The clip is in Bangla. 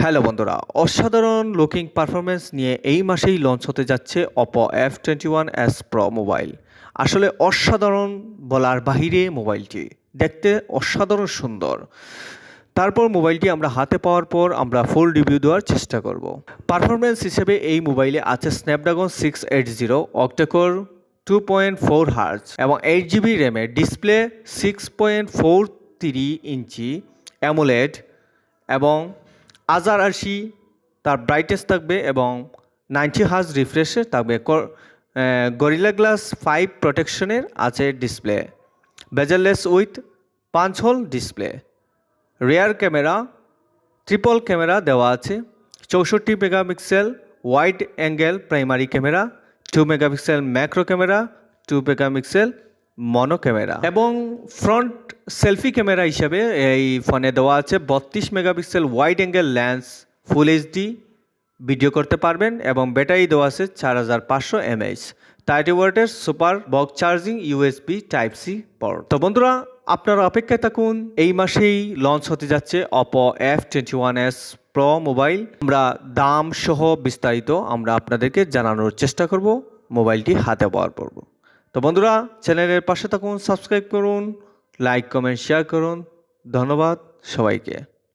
হ্যালো বন্ধুরা, অসাধারণ লুকিং পারফরমেন্স নিয়ে এই মাসেই লঞ্চ হতে যাচ্ছে Oppo F21s Pro মোবাইল। আসলে অসাধারণ বলার বাহিরে মোবাইলটি দেখতে অসাধারণ সুন্দর। তারপর মোবাইলটি আমরা হাতে পাওয়ার পর আমরা ফুল রিভিউ দেওয়ার চেষ্টা করব। পারফরমেন্স হিসেবে এই মোবাইলে আছে স্ন্যাপড্রাগন 680 অক্টাকোর 2.4 হার্জ এবং 8GB র্যামের ডিসপ্লে 6.43 ইঞ্চি অ্যামোলেড এবং আজার আরশি তার ব্রাইটনেস থাকবে এবং 90 হার্জ রিফ্রেশে থাকবে। গরিলা গ্লাস 5 প্রোটেকশনের আছে display, bezelless with punch hole display, rear camera triple camera দেওয়া আছে, 64 megapixel wide angle primary camera, 2 megapixel macro camera, 2 megapixel mono camera এবং ফ্রন্ট সেলফি ক্যামেরা হিসাবে এই ফোনে দেওয়া আছে 32 megapixel wide angle lens, full HD video করতে পারবেন এবং ব্যাটারি দেওয়া আছে 4500 mAh, 30 ওয়াটের super box charging USB type C port. তো বন্ধুরা, আপনারা অপেক্ষায় থাকুন, এই মাসেই লঞ্চ হতে যাচ্ছে Oppo F21s Pro মোবাইল। আমরা দাম সহ বিস্তারিত আমরা আপনাদেরকে জানানোর চেষ্টা করব মোবাইলটি হাতে পাওয়ার পর। তো বন্ধুরা, চ্যানেলের পাশে থাকুন, সাবস্ক্রাইব করুন, লাইক কমেন্ট শেয়ার করুন। ধন্যবাদ সবাইকে।